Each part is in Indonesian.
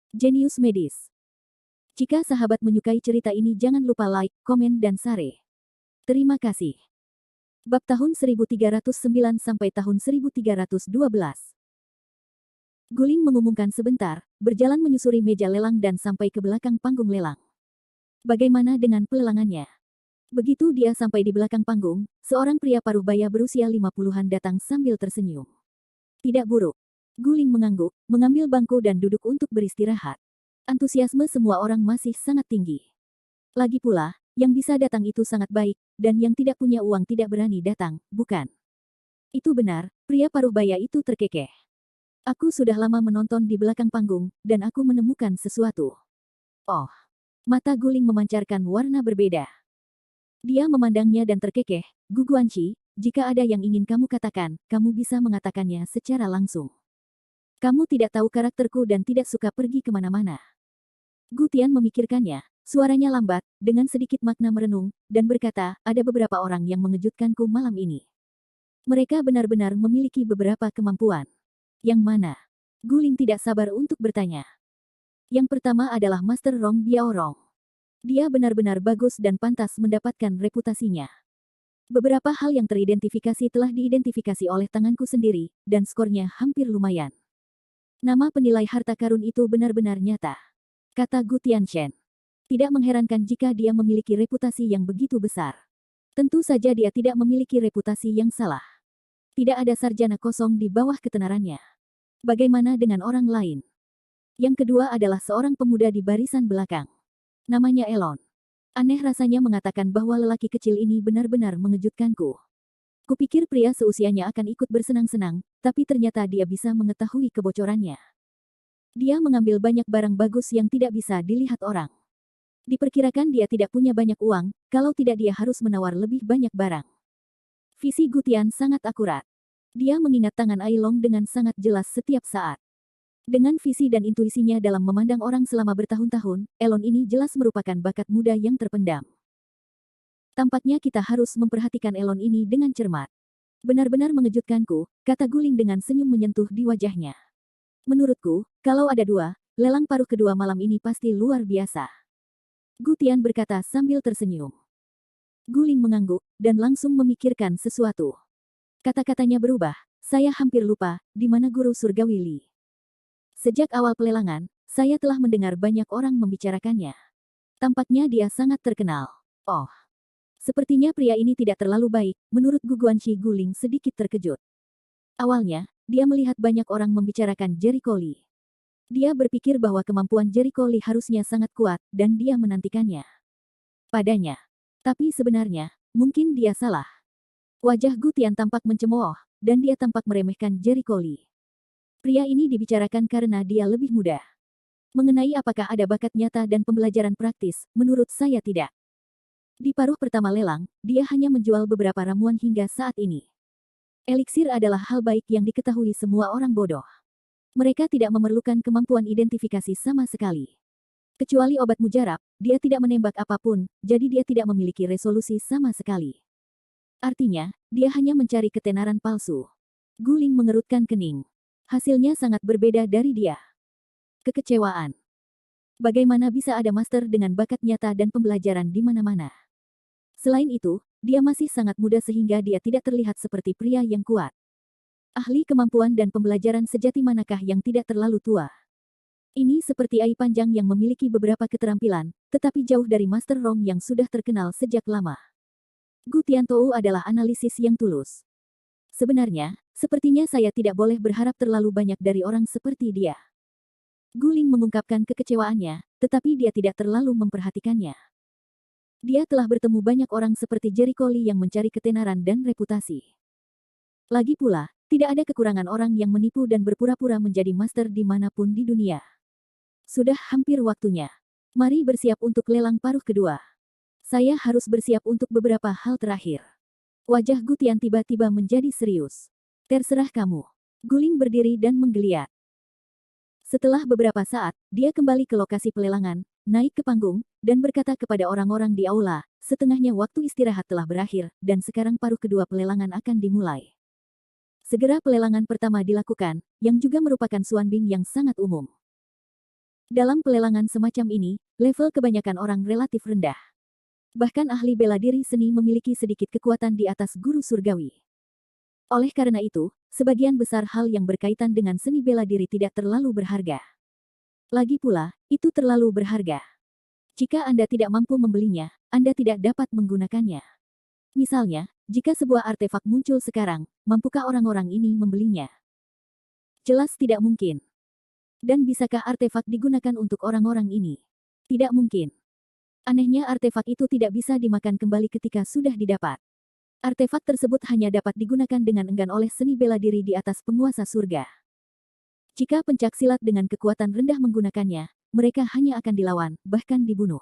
Jenius Medis. Jika sahabat menyukai cerita ini jangan lupa like, komen dan share. Terima kasih. Bab tahun 1309 sampai tahun 1312. Guling mengumumkan sebentar, berjalan menyusuri meja lelang dan sampai ke belakang panggung lelang. Bagaimana dengan pelelangannya? Begitu dia sampai di belakang panggung, seorang pria paruh baya berusia 50-an datang sambil tersenyum. Tidak buruk. Guling mengangguk, mengambil bangku dan duduk untuk beristirahat. Antusiasme semua orang masih sangat tinggi. Lagi pula, yang bisa datang itu sangat baik, dan yang tidak punya uang tidak berani datang, bukan? Itu benar, pria paruh baya itu terkekeh. Aku sudah lama menonton di belakang panggung, dan aku menemukan sesuatu. Oh, mata Guling memancarkan warna berbeda. Dia memandangnya dan terkekeh, Gu Guanqi, jika ada yang ingin kamu katakan, kamu bisa mengatakannya secara langsung. Kamu tidak tahu karakterku dan tidak suka pergi kemana-mana. Gu Tian memikirkannya, suaranya lambat, dengan sedikit makna merenung, dan berkata, ada beberapa orang yang mengejutkanku malam ini. Mereka benar-benar memiliki beberapa kemampuan. Yang mana? Guling tidak sabar untuk bertanya. Yang pertama adalah Master Rong Biaorong. Dia benar-benar bagus dan pantas mendapatkan reputasinya. Beberapa hal yang teridentifikasi telah diidentifikasi oleh tanganku sendiri, dan skornya hampir lumayan. Nama penilai harta karun itu benar-benar nyata, kata Gu Tianchen. Tidak mengherankan jika dia memiliki reputasi yang begitu besar. Tentu saja dia tidak memiliki reputasi yang salah. Tidak ada sarjana kosong di bawah ketenarannya. Bagaimana dengan orang lain? Yang kedua adalah seorang pemuda di barisan belakang. Namanya Elon. Aneh rasanya mengatakan bahwa lelaki kecil ini benar-benar mengejutkanku. Kupikir pria seusianya akan ikut bersenang-senang, tapi ternyata dia bisa mengetahui kebocorannya. Dia mengambil banyak barang bagus yang tidak bisa dilihat orang. Diperkirakan dia tidak punya banyak uang, kalau tidak dia harus menawar lebih banyak barang. Visi Gu Tian sangat akurat. Dia mengingat tangan Ai Long dengan sangat jelas setiap saat. Dengan visi dan intuisinya dalam memandang orang selama bertahun-tahun, Elon ini jelas merupakan bakat muda yang terpendam. Tampaknya kita harus memperhatikan Elon ini dengan cermat. Benar-benar mengejutkanku, kata Guling dengan senyum menyentuh di wajahnya. Menurutku, kalau ada dua, lelang paruh kedua malam ini pasti luar biasa. Gu Tian berkata sambil tersenyum. Guling mengangguk, dan langsung memikirkan sesuatu. Kata-katanya berubah, saya hampir lupa, di mana guru surgawi Li. Sejak awal pelelangan, saya telah mendengar banyak orang membicarakannya. Tampaknya dia sangat terkenal. Oh. Sepertinya pria ini tidak terlalu baik, menurut Gu Guanqi. Guling sedikit terkejut. Awalnya, dia melihat banyak orang membicarakan Jericho Li. Dia berpikir bahwa kemampuan Jericho Li harusnya sangat kuat, dan dia menantikannya padanya. Tapi sebenarnya, mungkin dia salah. Wajah Gu Tian tampak mencemooh, dan dia tampak meremehkan Jericho Li. Pria ini dibicarakan karena dia lebih muda. Mengenai apakah ada bakat nyata dan pembelajaran praktis, menurut saya tidak. Di paruh pertama lelang, dia hanya menjual beberapa ramuan hingga saat ini. Eliksir adalah hal baik yang diketahui semua orang bodoh. Mereka tidak memerlukan kemampuan identifikasi sama sekali. Kecuali obat mujarab, dia tidak menembak apapun, jadi dia tidak memiliki resolusi sama sekali. Artinya, dia hanya mencari ketenaran palsu. Guling mengerutkan kening. Hasilnya sangat berbeda dari dia. Kekecewaan. Bagaimana bisa ada master dengan bakat nyata dan pembelajaran di mana-mana? Selain itu, dia masih sangat muda sehingga dia tidak terlihat seperti pria yang kuat. Ahli kemampuan dan pembelajaran sejati manakah yang tidak terlalu tua? Ini seperti Ai Panjang yang memiliki beberapa keterampilan, tetapi jauh dari Master Rong yang sudah terkenal sejak lama. Gu Tiantou adalah analisis yang tulus. Sebenarnya, sepertinya saya tidak boleh berharap terlalu banyak dari orang seperti dia. Guling mengungkapkan kekecewaannya, tetapi dia tidak terlalu memperhatikannya. Dia telah bertemu banyak orang seperti Jericho Li yang mencari ketenaran dan reputasi. Lagi pula, tidak ada kekurangan orang yang menipu dan berpura-pura menjadi master dimanapun di dunia. Sudah hampir waktunya. Mari bersiap untuk lelang paruh kedua. Saya harus bersiap untuk beberapa hal terakhir. Wajah Gu Tian tiba-tiba menjadi serius. Terserah kamu. Guling berdiri dan menggeliat. Setelah beberapa saat, dia kembali ke lokasi pelelangan, naik ke panggung, dan berkata kepada orang-orang di aula, setengahnya waktu istirahat telah berakhir, dan sekarang paruh kedua pelelangan akan dimulai. Segera pelelangan pertama dilakukan, yang juga merupakan suanbing yang sangat umum. Dalam pelelangan semacam ini, level kebanyakan orang relatif rendah. Bahkan ahli bela diri seni memiliki sedikit kekuatan di atas guru surgawi. Oleh karena itu, sebagian besar hal yang berkaitan dengan seni bela diri tidak terlalu berharga. Lagi pula, itu terlalu berharga. Jika Anda tidak mampu membelinya, Anda tidak dapat menggunakannya. Misalnya, jika sebuah artefak muncul sekarang, mampukah orang-orang ini membelinya? Jelas tidak mungkin. Dan bisakah artefak digunakan untuk orang-orang ini? Tidak mungkin. Anehnya artefak itu tidak bisa dimakan kembali ketika sudah didapat. Artefak tersebut hanya dapat digunakan dengan enggan oleh seni bela diri di atas penguasa surga. Jika pencaksilat dengan kekuatan rendah menggunakannya, mereka hanya akan dilawan, bahkan dibunuh.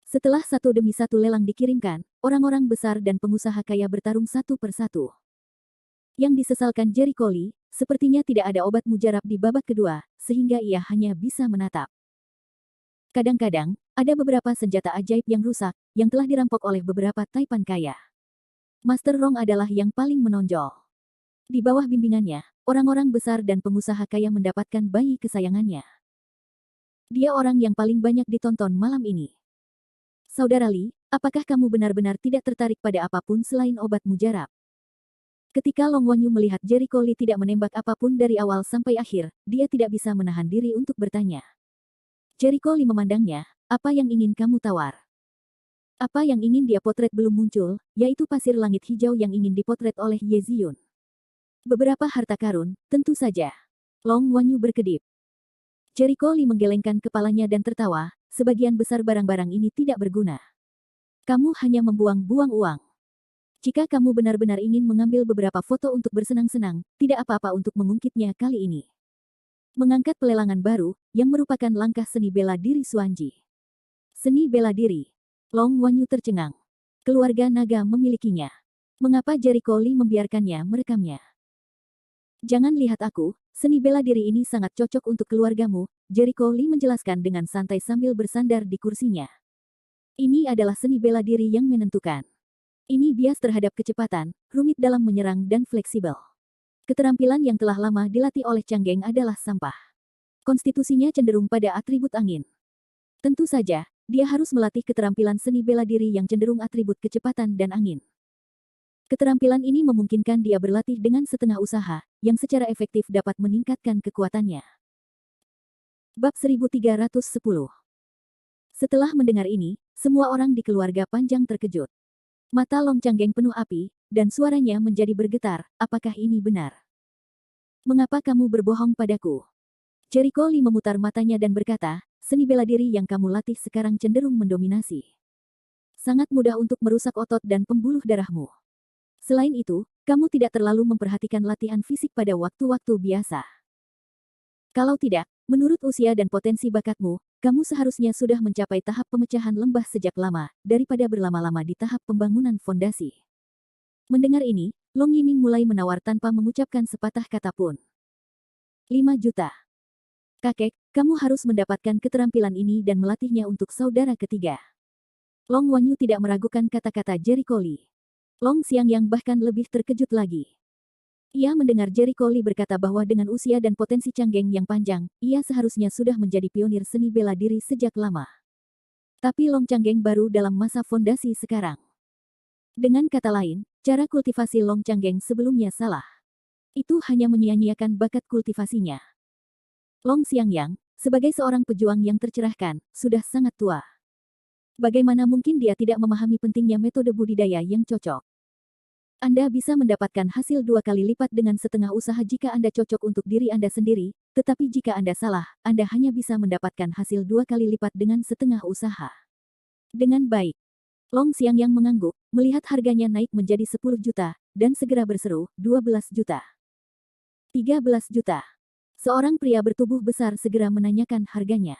Setelah satu demi satu lelang dikirimkan, orang-orang besar dan pengusaha kaya bertarung satu persatu. Yang disesalkan Jericho Lee, sepertinya tidak ada obat mujarab di babak kedua, sehingga ia hanya bisa menatap. Kadang-kadang, ada beberapa senjata ajaib yang rusak, yang telah dirampok oleh beberapa taipan kaya. Master Rong adalah yang paling menonjol. Di bawah bimbingannya, orang-orang besar dan pengusaha kaya mendapatkan bayi kesayangannya. Dia orang yang paling banyak ditonton malam ini. Saudara Lee, apakah kamu benar-benar tidak tertarik pada apapun selain obat mujarab? Ketika Long Wanyu melihat Jericho Lee tidak menembak apapun dari awal sampai akhir, dia tidak bisa menahan diri untuk bertanya. Jericho Lee memandangnya, apa yang ingin kamu tawar? Apa yang ingin dia potret belum muncul, yaitu pasir langit hijau yang ingin dipotret oleh Ye Ziyun. Beberapa harta karun, tentu saja. Long Wanyu berkedip. Jericho Lee menggelengkan kepalanya dan tertawa, sebagian besar barang-barang ini tidak berguna. Kamu hanya membuang-buang uang. Jika kamu benar-benar ingin mengambil beberapa foto untuk bersenang-senang, tidak apa-apa untuk mengungkitnya kali ini. Mengangkat pelelangan baru, yang merupakan langkah seni bela diri Xuanji. Seni bela diri. Long Wanyu tercengang. Keluarga naga memilikinya. Mengapa Jericho Lee membiarkannya merekamnya? Jangan lihat aku, seni bela diri ini sangat cocok untuk keluargamu, Jericho Lee menjelaskan dengan santai sambil bersandar di kursinya. Ini adalah seni bela diri yang menentukan. Ini bias terhadap kecepatan, rumit dalam menyerang dan fleksibel. Keterampilan yang telah lama dilatih oleh Canggeng adalah sampah. Konstitusinya cenderung pada atribut angin. Tentu saja, dia harus melatih keterampilan seni bela diri yang cenderung atribut kecepatan dan angin. Keterampilan ini memungkinkan dia berlatih dengan setengah usaha, yang secara efektif dapat meningkatkan kekuatannya. Bab 1310. Setelah mendengar ini, semua orang di keluarga Panjang terkejut. Mata Long Canggeng penuh api, dan suaranya menjadi bergetar, apakah ini benar? Mengapa kamu berbohong padaku? Jericho Lee memutar matanya dan berkata, seni bela diri yang kamu latih sekarang cenderung mendominasi. Sangat mudah untuk merusak otot dan pembuluh darahmu. Selain itu, kamu tidak terlalu memperhatikan latihan fisik pada waktu-waktu biasa. Kalau tidak, menurut usia dan potensi bakatmu, kamu seharusnya sudah mencapai tahap pemecahan lembah sejak lama, daripada berlama-lama di tahap pembangunan fondasi. Mendengar ini, Long Yiming mulai menawar tanpa mengucapkan sepatah kata pun. 5 juta. Kakek, kamu harus mendapatkan keterampilan ini dan melatihnya untuk saudara ketiga. Long Wanyu tidak meragukan kata-kata Jericho Lee. Long Xiangyang bahkan lebih terkejut lagi. Ia mendengar Jericho Lee berkata bahwa dengan usia dan potensi Canggeng yang panjang, ia seharusnya sudah menjadi pionir seni bela diri sejak lama. Tapi Long Canggeng baru dalam masa fondasi sekarang. Dengan kata lain, cara kultivasi Long Canggeng sebelumnya salah. Itu hanya menyia-nyiakan bakat kultivasinya. Long Xiangyang, sebagai seorang pejuang yang tercerahkan, sudah sangat tua. Bagaimana mungkin dia tidak memahami pentingnya metode budidaya yang cocok? Anda bisa mendapatkan hasil 2 kali lipat dengan setengah usaha jika Anda cocok untuk diri Anda sendiri, tetapi jika Anda salah, Anda hanya bisa mendapatkan hasil 2 kali lipat dengan setengah usaha. Dengan baik. Long Xiangyang mengangguk, melihat harganya naik menjadi 10 juta, dan segera berseru, 12 juta. 13 juta. Seorang pria bertubuh besar segera menanyakan harganya.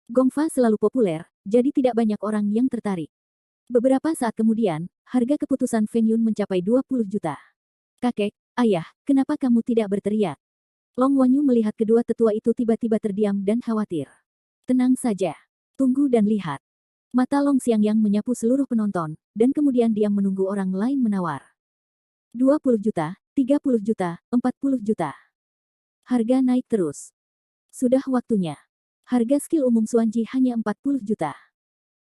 Gongfa selalu populer, jadi tidak banyak orang yang tertarik. Beberapa saat kemudian, harga keputusan Feng Yun mencapai 20 juta. Kakek, ayah, kenapa kamu tidak berteriak? Long Wanyu melihat kedua tetua itu tiba-tiba terdiam dan khawatir. Tenang saja. Tunggu dan lihat. Mata Long Xiangyang menyapu seluruh penonton, dan kemudian diam menunggu orang lain menawar. 20 juta, 30 juta, 40 juta. Harga naik terus. Sudah waktunya. Harga skill umum Xuanji hanya 40 juta.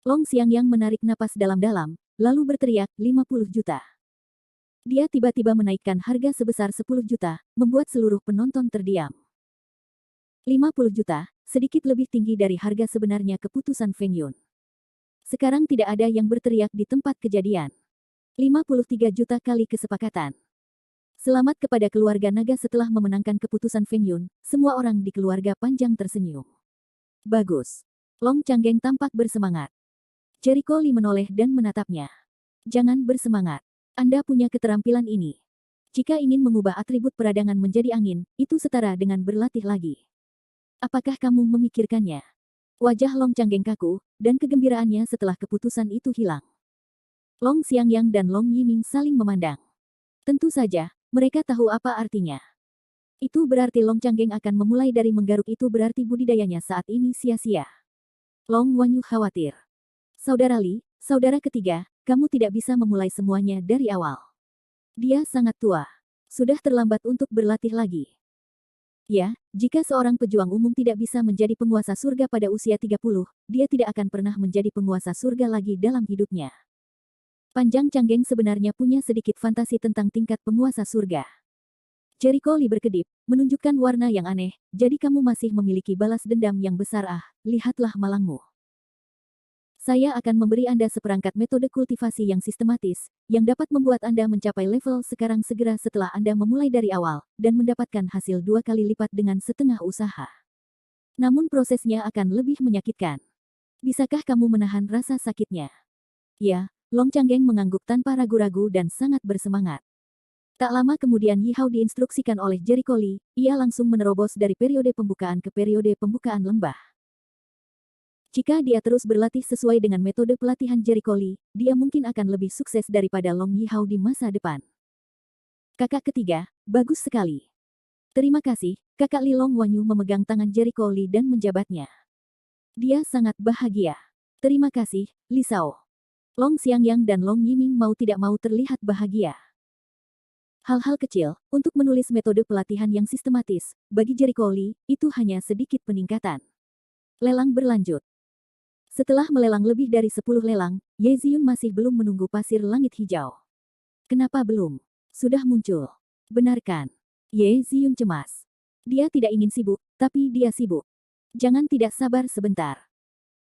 Long Xiangyang menarik napas dalam-dalam, lalu berteriak 50 juta. Dia tiba-tiba menaikkan harga sebesar 10 juta, membuat seluruh penonton terdiam. 50 juta, sedikit lebih tinggi dari harga sebenarnya keputusan Feng Yun. Sekarang tidak ada yang berteriak di tempat kejadian. 53 juta kali kesepakatan. Selamat kepada keluarga naga setelah memenangkan keputusan Feng Yun, semua orang di keluarga panjang tersenyum. Bagus. Long Changgeng tampak bersemangat. Jericho Lee menoleh dan menatapnya. Jangan bersemangat. Anda punya keterampilan ini. Jika ingin mengubah atribut peradangan menjadi angin, itu setara dengan berlatih lagi. Apakah kamu memikirkannya? Wajah Long Changgeng kaku, dan kegembiraannya setelah keputusan itu hilang. Long Xiangyang dan Long Yiming saling memandang. Tentu saja, mereka tahu apa artinya. Itu berarti Long Changgeng akan memulai dari menggaruk, itu berarti budidayanya saat ini sia-sia. Long Wanyu khawatir. Saudara Li, saudara ketiga, kamu tidak bisa memulai semuanya dari awal. Dia sangat tua. Sudah terlambat untuk berlatih lagi. Ya, jika seorang pejuang umum tidak bisa menjadi penguasa surga pada usia 30, dia tidak akan pernah menjadi penguasa surga lagi dalam hidupnya. Panjang Changgeng sebenarnya punya sedikit fantasi tentang tingkat penguasa surga. Jericho Lee berkedip, menunjukkan warna yang aneh, jadi kamu masih memiliki balas dendam yang besar. Lihatlah malangmu. Saya akan memberi Anda seperangkat metode kultivasi yang sistematis, yang dapat membuat Anda mencapai level sekarang segera setelah Anda memulai dari awal, dan mendapatkan hasil 2 kali lipat dengan setengah usaha. Namun prosesnya akan lebih menyakitkan. Bisakah kamu menahan rasa sakitnya? Ya, Long Changgeng mengangguk tanpa ragu-ragu dan sangat bersemangat. Tak lama kemudian Yi Hao diinstruksikan oleh Jericho Lee, ia langsung menerobos dari periode pembukaan ke periode pembukaan lembah. Jika dia terus berlatih sesuai dengan metode pelatihan Jericho Lee, dia mungkin akan lebih sukses daripada Long Yi Hao di masa depan. Kakak ketiga, bagus sekali. Terima kasih, kakak Li. Long Wanyu memegang tangan Jericho Lee dan menjabatnya. Dia sangat bahagia. Terima kasih, Li Shao. Long Xiangyang dan Long Yiming mau tidak mau terlihat bahagia. Hal-hal kecil, untuk menulis metode pelatihan yang sistematis, bagi Jericho Lee, itu hanya sedikit peningkatan. Lelang berlanjut. Setelah melelang lebih dari 10 lelang, Ye Ziyun masih belum menunggu pasir langit hijau. Kenapa belum? Sudah muncul. Benarkan? Ye Ziyun cemas. Dia tidak ingin sibuk, tapi dia sibuk. Jangan tidak sabar sebentar.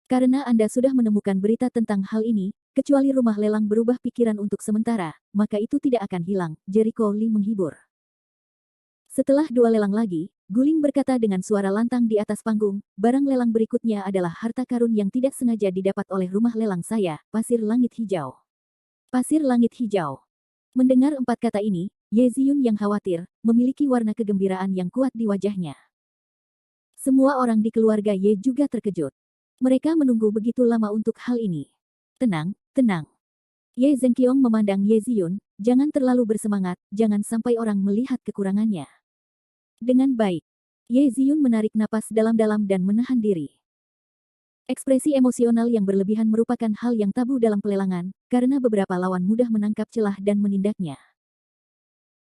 Karena Anda sudah menemukan berita tentang hal ini, kecuali rumah lelang berubah pikiran untuk sementara, maka itu tidak akan hilang, Jericho Lee menghibur. Setelah 2 lelang lagi, Guling berkata dengan suara lantang di atas panggung, barang lelang berikutnya adalah harta karun yang tidak sengaja didapat oleh rumah lelang saya, pasir langit hijau. Pasir langit hijau. Mendengar 4 kata ini, Ye Ziyun yang khawatir, memiliki warna kegembiraan yang kuat di wajahnya. Semua orang di keluarga Ye juga terkejut. Mereka menunggu begitu lama untuk hal ini. Tenang, tenang. Ye Zhenqiong memandang Ye Ziyun, jangan terlalu bersemangat, jangan sampai orang melihat kekurangannya. Dengan baik. Ye Ziyun menarik napas dalam-dalam dan menahan diri. Ekspresi emosional yang berlebihan merupakan hal yang tabu dalam pelelangan, karena beberapa lawan mudah menangkap celah dan menindaknya.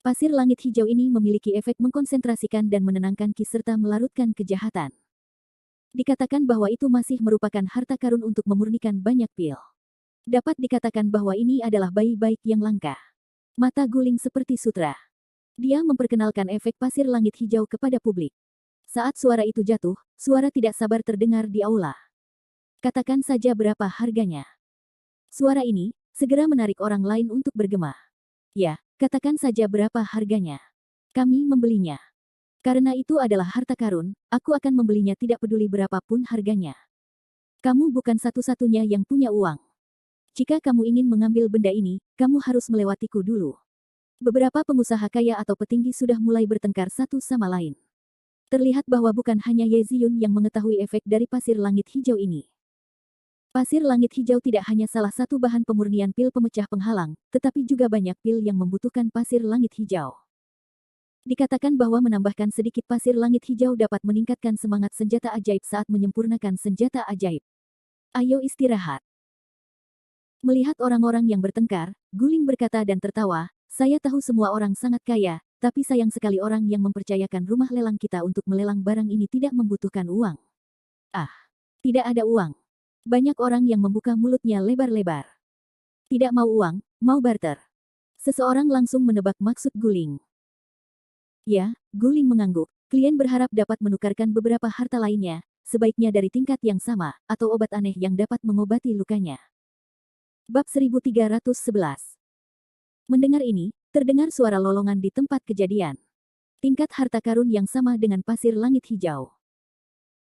Pasir langit hijau ini memiliki efek mengkonsentrasikan dan menenangkan ki serta melarutkan kejahatan. Dikatakan bahwa itu masih merupakan harta karun untuk memurnikan banyak pil. Dapat dikatakan bahwa ini adalah bayi baik yang langka. Mata Guling seperti sutra. Dia memperkenalkan efek pasir langit hijau kepada publik. Saat suara itu jatuh, suara tidak sabar terdengar di aula. Katakan saja berapa harganya. Suara ini segera menarik orang lain untuk bergema. Ya, katakan saja berapa harganya. Kami membelinya. Karena itu adalah harta karun, aku akan membelinya tidak peduli berapapun harganya. Kamu bukan satu-satunya yang punya uang. Jika kamu ingin mengambil benda ini, kamu harus melewatiku dulu. Beberapa pengusaha kaya atau petinggi sudah mulai bertengkar satu sama lain. Terlihat bahwa bukan hanya Ye Ziyun yang mengetahui efek dari pasir langit hijau ini. Pasir langit hijau tidak hanya salah satu bahan pemurnian pil pemecah penghalang, tetapi juga banyak pil yang membutuhkan pasir langit hijau. Dikatakan bahwa menambahkan sedikit pasir langit hijau dapat meningkatkan semangat senjata ajaib saat menyempurnakan senjata ajaib. Ayo istirahat. Melihat orang-orang yang bertengkar, Guling berkata dan tertawa, saya tahu semua orang sangat kaya, tapi sayang sekali orang yang mempercayakan rumah lelang kita untuk melelang barang ini tidak membutuhkan uang. Ah, tidak ada uang. Banyak orang yang membuka mulutnya lebar-lebar. Tidak mau uang, mau barter. Seseorang langsung menebak maksud Guling. Ya, Guling mengangguk. Klien berharap dapat menukarkan beberapa harta lainnya, sebaiknya dari tingkat yang sama, atau obat aneh yang dapat mengobati lukanya. Bab 1311. Mendengar ini, terdengar suara lolongan di tempat kejadian. Tingkat harta karun yang sama dengan pasir langit hijau.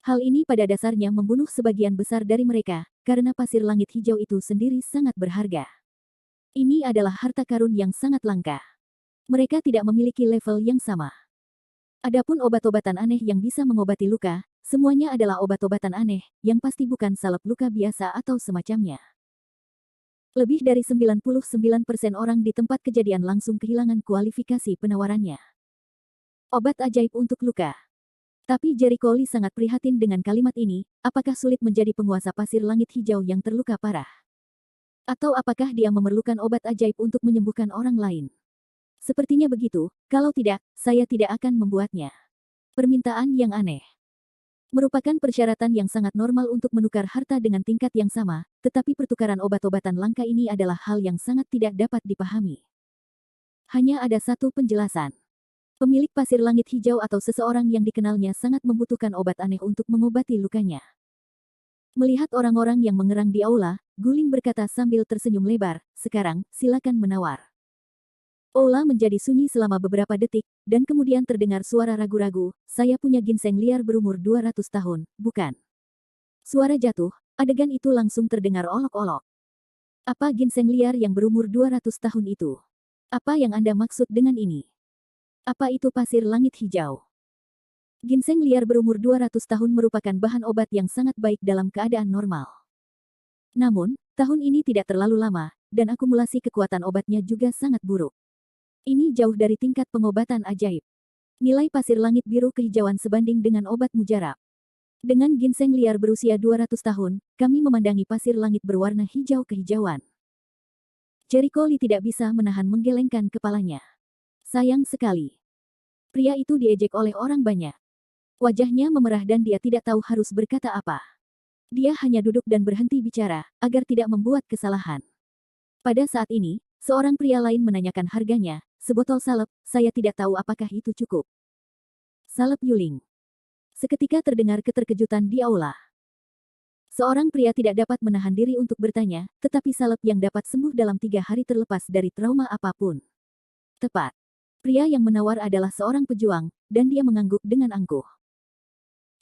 Hal ini pada dasarnya membunuh sebagian besar dari mereka, karena pasir langit hijau itu sendiri sangat berharga. Ini adalah harta karun yang sangat langka. Mereka tidak memiliki level yang sama. Adapun obat-obatan aneh yang bisa mengobati luka, semuanya adalah obat-obatan aneh, yang pasti bukan salep luka biasa atau semacamnya. Lebih dari 99% orang di tempat kejadian langsung kehilangan kualifikasi penawarannya. Obat ajaib untuk luka. Tapi Jericho Lee sangat prihatin dengan kalimat ini, apakah sulit menjadi penguasa pasir langit hijau yang terluka parah? Atau apakah dia memerlukan obat ajaib untuk menyembuhkan orang lain? Sepertinya begitu, kalau tidak, saya tidak akan membuatnya. Permintaan yang aneh. Merupakan persyaratan yang sangat normal untuk menukar harta dengan tingkat yang sama, tetapi pertukaran obat-obatan langka ini adalah hal yang sangat tidak dapat dipahami. Hanya ada satu penjelasan. Pemilik pasir langit hijau atau seseorang yang dikenalnya sangat membutuhkan obat aneh untuk mengobati lukanya. Melihat orang-orang yang mengerang di aula, Guling berkata sambil tersenyum lebar, "Sekarang, silakan menawar." Aula menjadi sunyi selama beberapa detik, dan kemudian terdengar suara ragu-ragu, "Saya punya ginseng liar berumur 200 tahun, bukan?" Suara jatuh, adegan itu langsung terdengar olok-olok. Apa ginseng liar yang berumur 200 tahun itu? Apa yang Anda maksud dengan ini? Apa itu pasir langit hijau? Ginseng liar berumur 200 tahun merupakan bahan obat yang sangat baik dalam keadaan normal. Namun, tahun ini tidak terlalu lama, dan akumulasi kekuatan obatnya juga sangat buruk. Ini jauh dari tingkat pengobatan ajaib. Nilai pasir langit biru kehijauan sebanding dengan obat mujarab. Dengan ginseng liar berusia 200 tahun, kami memandangi pasir langit berwarna hijau kehijauan. Jericho Lee tidak bisa menahan menggelengkan kepalanya. Sayang sekali. Pria itu diejek oleh orang banyak. Wajahnya memerah dan dia tidak tahu harus berkata apa. Dia hanya duduk dan berhenti bicara, agar tidak membuat kesalahan. Pada saat ini, seorang pria lain menanyakan harganya, "Sebotol salep, saya tidak tahu apakah itu cukup." Salep Yuling. Seketika terdengar keterkejutan di aula. Seorang pria tidak dapat menahan diri untuk bertanya, tetapi salep yang dapat sembuh dalam 3 hari terlepas dari trauma apapun. Tepat. Pria yang menawar adalah seorang pejuang, dan dia mengangguk dengan angkuh.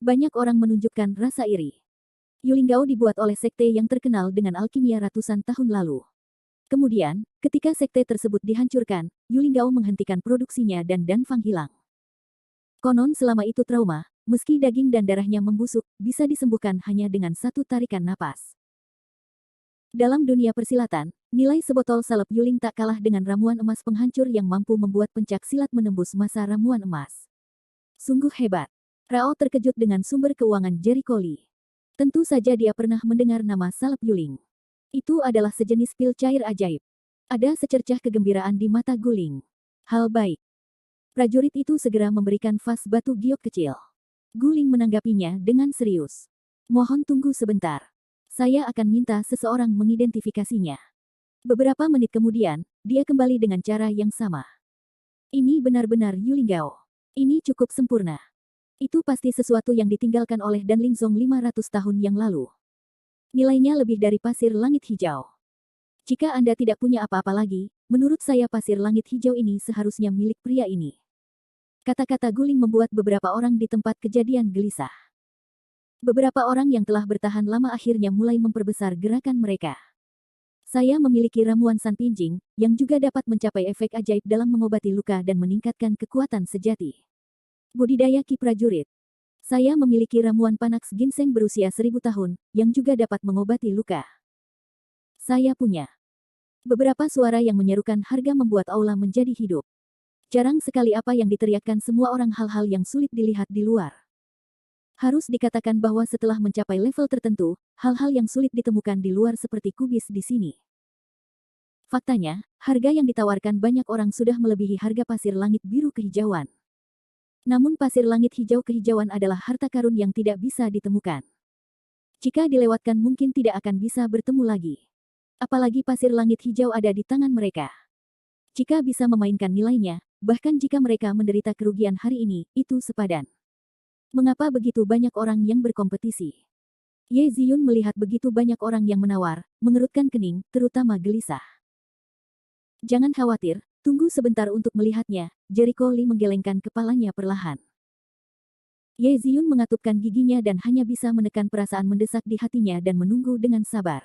Banyak orang menunjukkan rasa iri. Yulinggao dibuat oleh sekte yang terkenal dengan alkimia ratusan tahun lalu. Kemudian, ketika sekte tersebut dihancurkan, Yulinggao menghentikan produksinya dan Danfang hilang. Konon selama itu trauma, meski daging dan darahnya membusuk, bisa disembuhkan hanya dengan satu tarikan napas. Dalam dunia persilatan, nilai sebotol salep Yuling tak kalah dengan ramuan emas penghancur yang mampu membuat pencak silat menembus masa ramuan emas. Sungguh hebat. Rao terkejut dengan sumber keuangan Jericho Lee. Tentu saja dia pernah mendengar nama salep Yuling. Itu adalah sejenis pil cair ajaib. Ada secercah kegembiraan di mata Guling. Hal baik. Prajurit itu segera memberikan vas batu giok kecil. Guling menanggapinya dengan serius. "Mohon tunggu sebentar. Saya akan minta seseorang mengidentifikasinya." Beberapa menit kemudian, dia kembali dengan cara yang sama. "Ini benar-benar Yulinggao. Ini cukup sempurna. Itu pasti sesuatu yang ditinggalkan oleh Dan Lingzong 500 tahun yang lalu. Nilainya lebih dari pasir langit hijau. Jika Anda tidak punya apa-apa lagi, menurut saya pasir langit hijau ini seharusnya milik pria ini." Kata-kata Guling membuat beberapa orang di tempat kejadian gelisah. Beberapa orang yang telah bertahan lama akhirnya mulai memperbesar gerakan mereka. "Saya memiliki ramuan San Pinjing, yang juga dapat mencapai efek ajaib dalam mengobati luka dan meningkatkan kekuatan sejati. Budidaya Ki Prajurit. Saya memiliki ramuan Panax Ginseng berusia 1000 tahun, yang juga dapat mengobati luka. Saya punya." Beberapa suara yang menyerukan harga membuat aula menjadi hidup. Jarang sekali apa yang diteriakkan semua orang hal-hal yang sulit dilihat di luar. Harus dikatakan bahwa setelah mencapai level tertentu, hal-hal yang sulit ditemukan di luar seperti kubis di sini. Faktanya, harga yang ditawarkan banyak orang sudah melebihi harga pasir langit biru kehijauan. Namun pasir langit hijau kehijauan adalah harta karun yang tidak bisa ditemukan. Jika dilewatkan mungkin tidak akan bisa bertemu lagi. Apalagi pasir langit hijau ada di tangan mereka. Jika bisa memainkan nilainya, bahkan jika mereka menderita kerugian hari ini, itu sepadan. Mengapa begitu banyak orang yang berkompetisi? Ye Ziyun melihat begitu banyak orang yang menawar, mengerutkan kening, terutama gelisah. Jangan khawatir, tunggu sebentar untuk melihatnya, Jericho Lee menggelengkan kepalanya perlahan. Ye Ziyun mengatupkan giginya dan hanya bisa menekan perasaan mendesak di hatinya dan menunggu dengan sabar.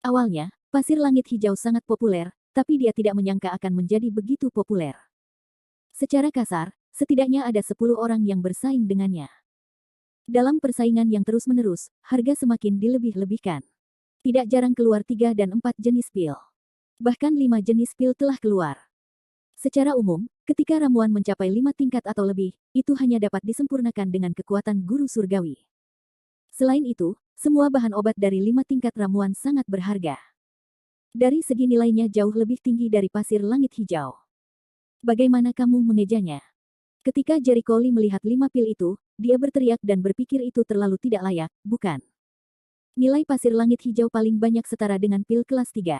Awalnya, pasir langit hijau sangat populer, tapi dia tidak menyangka akan menjadi begitu populer. Secara kasar, setidaknya ada 10 orang yang bersaing dengannya. Dalam persaingan yang terus-menerus, harga semakin dilebih-lebihkan. Tidak jarang keluar 3 dan 4 jenis pil. Bahkan 5 jenis pil telah keluar. Secara umum, ketika ramuan mencapai 5 tingkat atau lebih, itu hanya dapat disempurnakan dengan kekuatan guru surgawi. Selain itu, semua bahan obat dari 5 tingkat ramuan sangat berharga. Dari segi nilainya jauh lebih tinggi dari pasir langit hijau. Bagaimana kamu mengejanya? Ketika Jericho Lee melihat 5 pil itu, dia berteriak dan berpikir itu terlalu tidak layak, bukan? Nilai pasir langit hijau paling banyak setara dengan pil kelas 3.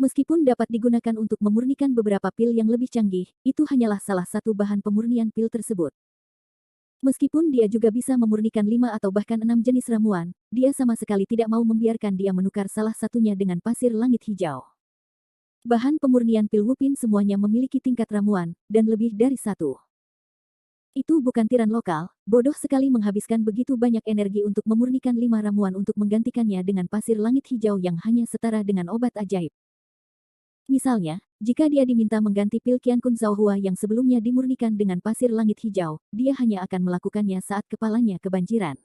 Meskipun dapat digunakan untuk memurnikan beberapa pil yang lebih canggih, itu hanyalah salah satu bahan pemurnian pil tersebut. Meskipun dia juga bisa memurnikan 5 atau bahkan 6 jenis ramuan, dia sama sekali tidak mau membiarkan dia menukar salah satunya dengan pasir langit hijau. Bahan pemurnian pil Wupin semuanya memiliki tingkat ramuan, dan lebih dari 1. Itu bukan tiran lokal, bodoh sekali menghabiskan begitu banyak energi untuk memurnikan 5 ramuan untuk menggantikannya dengan pasir langit hijau yang hanya setara dengan obat ajaib. Misalnya, jika dia diminta mengganti pil Qiankun Zhaohua yang sebelumnya dimurnikan dengan pasir langit hijau, dia hanya akan melakukannya saat kepalanya kebanjiran.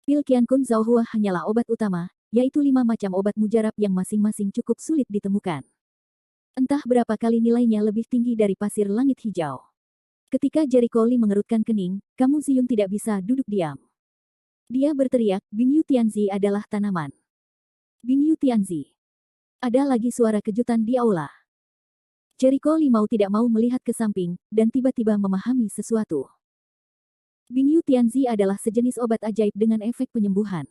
Pil Qiankun Zhaohua hanyalah obat utama, yaitu 5 macam obat mujarab yang masing-masing cukup sulit ditemukan. Entah berapa kali nilainya lebih tinggi dari pasir langit hijau. Ketika Jericho Lee mengerutkan kening, kamu Ziyun tidak bisa duduk diam. Dia berteriak, Bingyu Tianzi adalah tanaman. Bingyu Tianzi. Ada lagi suara kejutan di aula. Jericho Lee mau tidak mau melihat ke samping, dan tiba-tiba memahami sesuatu. Bingyu Tianzi adalah sejenis obat ajaib dengan efek penyembuhan.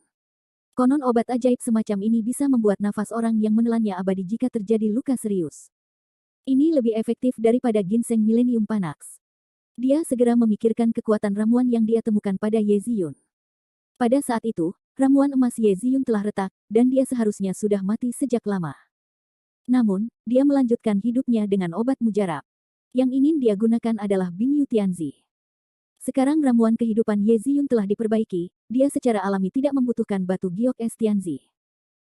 Konon obat ajaib semacam ini bisa membuat nafas orang yang menelannya abadi jika terjadi luka serius. Ini lebih efektif daripada ginseng Millennium Panax. Dia segera memikirkan kekuatan ramuan yang dia temukan pada Ye Ziyun. Pada saat itu, ramuan emas Ye Ziyun telah retak, dan dia seharusnya sudah mati sejak lama. Namun, dia melanjutkan hidupnya dengan obat mujarab. Yang ingin dia gunakan adalah Bingyu Tianzi. Sekarang ramuan kehidupan Ye Ziyun telah diperbaiki, dia secara alami tidak membutuhkan batu giok es Tianzi.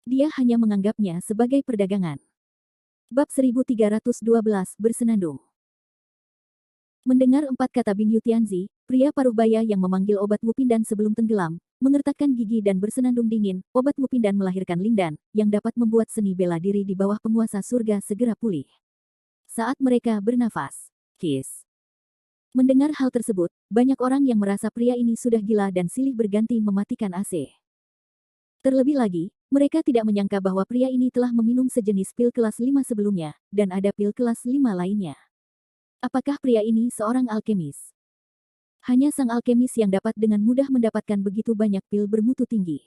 Dia hanya menganggapnya sebagai perdagangan. Bab 1312 Bersenandung. Mendengar 4 kata Bingyu Tianzi, pria paruh baya yang memanggil obat Wupindan sebelum tenggelam, mengertakkan gigi dan bersenandung dingin, obat Wupindan melahirkan Lingdan, yang dapat membuat seni bela diri di bawah penguasa surga segera pulih. Saat mereka bernafas, Kiss. Mendengar hal tersebut, banyak orang yang merasa pria ini sudah gila dan silih berganti mematikan AC. Terlebih lagi, mereka tidak menyangka bahwa pria ini telah meminum sejenis pil kelas 5 sebelumnya, dan ada pil kelas 5 lainnya. Apakah pria ini seorang alkemis? Hanya sang alkemis yang dapat dengan mudah mendapatkan begitu banyak pil bermutu tinggi.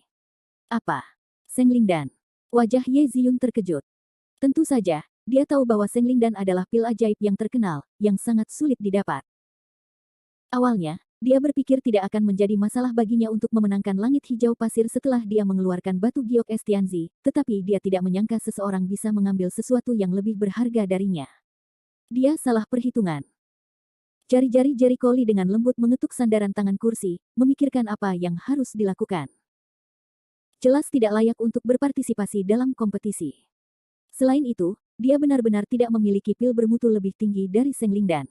Apa? Seng Lingdan. Wajah Ye Ziyun terkejut. Tentu saja, dia tahu bahwa Seng Lingdan adalah pil ajaib yang terkenal, yang sangat sulit didapat. Awalnya, dia berpikir tidak akan menjadi masalah baginya untuk memenangkan langit hijau pasir setelah dia mengeluarkan batu giok es Tianzi, tetapi dia tidak menyangka seseorang bisa mengambil sesuatu yang lebih berharga darinya. Dia salah perhitungan. Jari-jari Jericho Lee dengan lembut mengetuk sandaran tangan kursi, memikirkan apa yang harus dilakukan. Jelas tidak layak untuk berpartisipasi dalam kompetisi. Selain itu, dia benar-benar tidak memiliki pil bermutu lebih tinggi dari Seng Lingdan.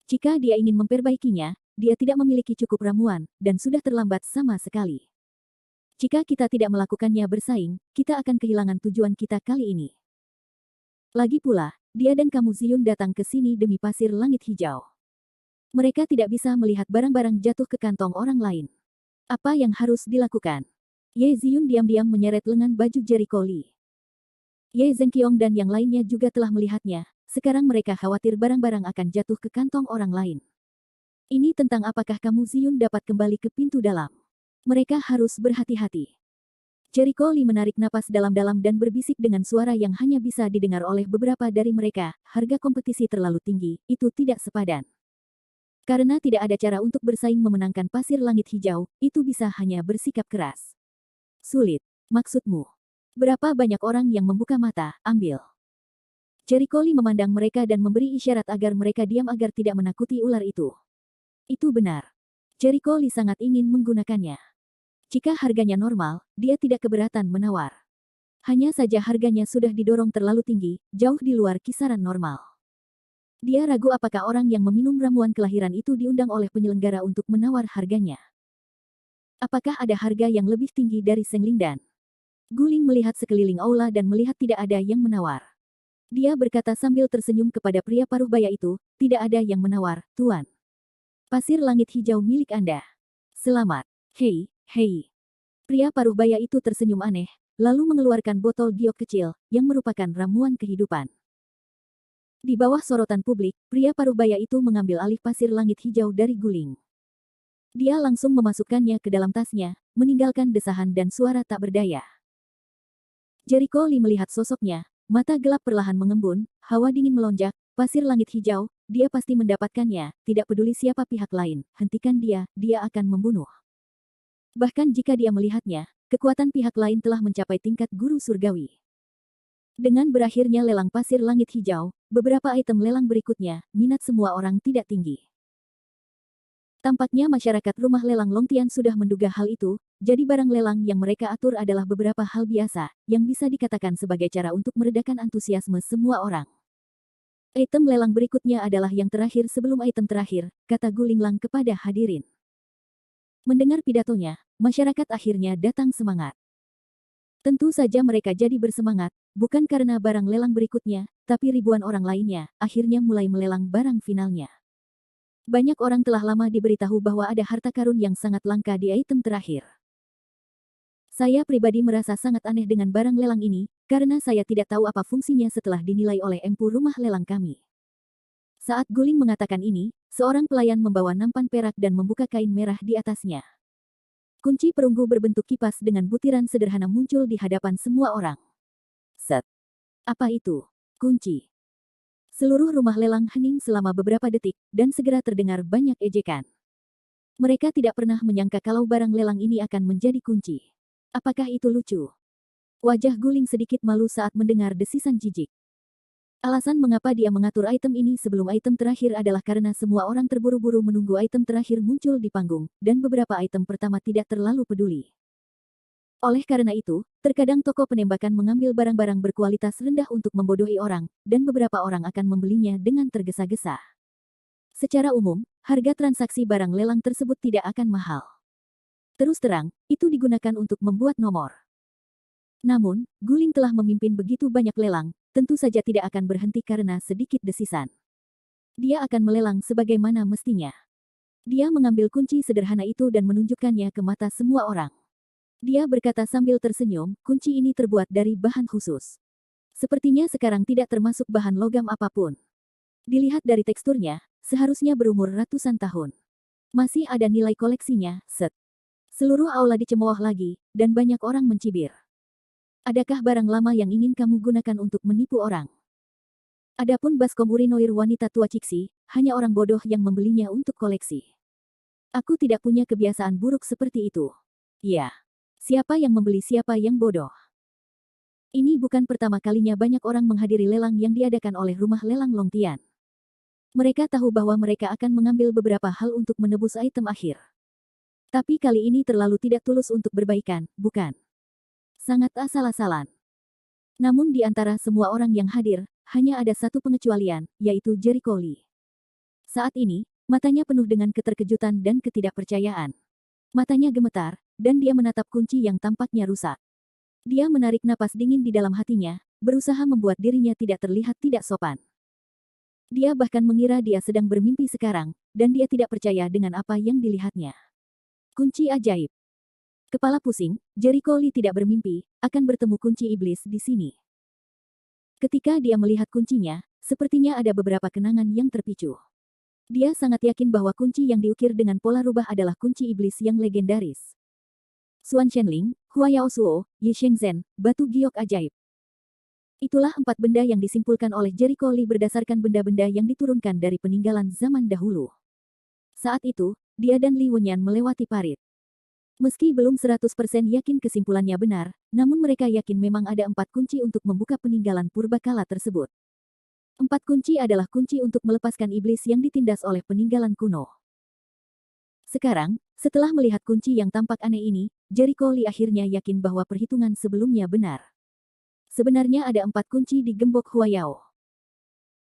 Jika dia ingin memperbaikinya, dia tidak memiliki cukup ramuan, dan sudah terlambat sama sekali. Jika kita tidak melakukannya bersaing, kita akan kehilangan tujuan kita kali ini. Lagi pula, dia dan kamu Ziyun datang ke sini demi pasir langit hijau. Mereka tidak bisa melihat barang-barang jatuh ke kantong orang lain. Apa yang harus dilakukan? Ye Ziyun diam-diam menyeret lengan baju Jericho Lee. Ye Zengqiong dan yang lainnya juga telah melihatnya, sekarang mereka khawatir barang-barang akan jatuh ke kantong orang lain. Ini tentang apakah kamu Ziyun dapat kembali ke pintu dalam. Mereka harus berhati-hati. Jericho Lee menarik napas dalam-dalam dan berbisik dengan suara yang hanya bisa didengar oleh beberapa dari mereka, harga kompetisi terlalu tinggi, itu tidak sepadan. Karena tidak ada cara untuk bersaing memenangkan pasir langit hijau, itu bisa hanya bersikap keras. Sulit. Maksudmu? Berapa banyak orang yang membuka mata, ambil. Jericho Lee memandang mereka dan memberi isyarat agar mereka diam agar tidak menakuti ular itu. Itu benar. Jericho Lee sangat ingin menggunakannya. Jika harganya normal, dia tidak keberatan menawar. Hanya saja harganya sudah didorong terlalu tinggi, jauh di luar kisaran normal. Dia ragu apakah orang yang meminum ramuan kelahiran itu diundang oleh penyelenggara untuk menawar harganya. Apakah ada harga yang lebih tinggi dari Seng Lingdan? Guling melihat sekeliling aula dan melihat tidak ada yang menawar. Dia berkata sambil tersenyum kepada pria paruh baya itu, tidak ada yang menawar, Tuan. Pasir langit hijau milik Anda. Selamat. Hei, hei. Pria paruh baya itu tersenyum aneh, lalu mengeluarkan botol giok kecil, yang merupakan ramuan kehidupan. Di bawah sorotan publik, pria paruh baya itu mengambil alih pasir langit hijau dari Guling. Dia langsung memasukkannya ke dalam tasnya, meninggalkan desahan dan suara tak berdaya. Jericho Lee melihat sosoknya, mata gelap perlahan mengembun, hawa dingin melonjak, pasir langit hijau, dia pasti mendapatkannya, tidak peduli siapa pihak lain, hentikan dia akan membunuh. Bahkan jika dia melihatnya, kekuatan pihak lain telah mencapai tingkat guru surgawi. Dengan berakhirnya lelang pasir langit hijau, beberapa item lelang berikutnya, minat semua orang tidak tinggi. Tampaknya masyarakat rumah lelang Longtian sudah menduga hal itu, jadi barang lelang yang mereka atur adalah beberapa hal biasa, yang bisa dikatakan sebagai cara untuk meredakan antusiasme semua orang. Item lelang berikutnya adalah yang terakhir sebelum item terakhir, kata Gulinglang kepada hadirin. Mendengar pidatonya, masyarakat akhirnya datang semangat. Tentu saja mereka jadi bersemangat, bukan karena barang lelang berikutnya, tapi ribuan orang lainnya, akhirnya mulai melelang barang finalnya. Banyak orang telah lama diberitahu bahwa ada harta karun yang sangat langka di item terakhir. Saya pribadi merasa sangat aneh dengan barang lelang ini, karena saya tidak tahu apa fungsinya setelah dinilai oleh empu rumah lelang kami. Saat Guling mengatakan ini, seorang pelayan membawa nampan perak dan membuka kain merah di atasnya. Kunci perunggu berbentuk kipas dengan butiran sederhana muncul di hadapan semua orang. Set. Apa itu? Kunci. Seluruh rumah lelang hening selama beberapa detik, dan segera terdengar banyak ejekan. Mereka tidak pernah menyangka kalau barang lelang ini akan menjadi kunci. Apakah itu lucu? Wajah Guling sedikit malu saat mendengar desisan jijik. Alasan mengapa dia mengatur item ini sebelum item terakhir adalah karena semua orang terburu-buru menunggu item terakhir muncul di panggung, dan beberapa item pertama tidak terlalu peduli. Oleh karena itu, terkadang toko penembakan mengambil barang-barang berkualitas rendah untuk membodohi orang, dan beberapa orang akan membelinya dengan tergesa-gesa. Secara umum, harga transaksi barang lelang tersebut tidak akan mahal. Terus terang, itu digunakan untuk membuat nomor. Namun, Guling telah memimpin begitu banyak lelang, tentu saja tidak akan berhenti karena sedikit desisan. Dia akan melelang sebagaimana mestinya. Dia mengambil kunci sederhana itu dan menunjukkannya ke mata semua orang. Dia berkata sambil tersenyum, kunci ini terbuat dari bahan khusus. Sepertinya sekarang tidak termasuk bahan logam apapun. Dilihat dari teksturnya, seharusnya berumur ratusan tahun. Masih ada nilai koleksinya, set. Seluruh aula dicemooh lagi, dan banyak orang mencibir. Adakah barang lama yang ingin kamu gunakan untuk menipu orang? Adapun baskom urinoir wanita tua Cixi, hanya orang bodoh yang membelinya untuk koleksi. Aku tidak punya kebiasaan buruk seperti itu. Ya. Siapa yang membeli siapa yang bodoh? Ini bukan pertama kalinya banyak orang menghadiri lelang yang diadakan oleh rumah lelang Longtian. Mereka tahu bahwa mereka akan mengambil beberapa hal untuk menebus item akhir. Tapi kali ini terlalu tidak tulus untuk berbaikan, bukan? Sangat asal-asalan. Namun di antara semua orang yang hadir, hanya ada satu pengecualian, yaitu Jericho Lee. Saat ini, matanya penuh dengan keterkejutan dan ketidakpercayaan. Matanya gemetar, dan dia menatap kunci yang tampaknya rusak. Dia menarik napas dingin di dalam hatinya, berusaha membuat dirinya tidak terlihat tidak sopan. Dia bahkan mengira dia sedang bermimpi sekarang, dan dia tidak percaya dengan apa yang dilihatnya. Kunci ajaib. Kepala pusing, Jericho Lee tidak bermimpi, akan bertemu kunci iblis di sini. Ketika dia melihat kuncinya, sepertinya ada beberapa kenangan yang terpicu. Dia sangat yakin bahwa kunci yang diukir dengan pola rubah adalah kunci iblis yang legendaris. Xuan Shenling, Hua Yao Suo, Yi Shengzhen, batu giok ajaib. Itulah 4 benda yang disimpulkan oleh Jericho Lee berdasarkan benda-benda yang diturunkan dari peninggalan zaman dahulu. Saat itu, dia dan Li Wenyan melewati parit. Meski belum 100% yakin kesimpulannya benar, namun mereka yakin memang ada 4 kunci untuk membuka peninggalan purbakala tersebut. 4 kunci adalah kunci untuk melepaskan iblis yang ditindas oleh peninggalan kuno. Sekarang, setelah melihat kunci yang tampak aneh ini, Jericho Lee akhirnya yakin bahwa perhitungan sebelumnya benar. Sebenarnya ada 4 kunci di gembok Hua Yao.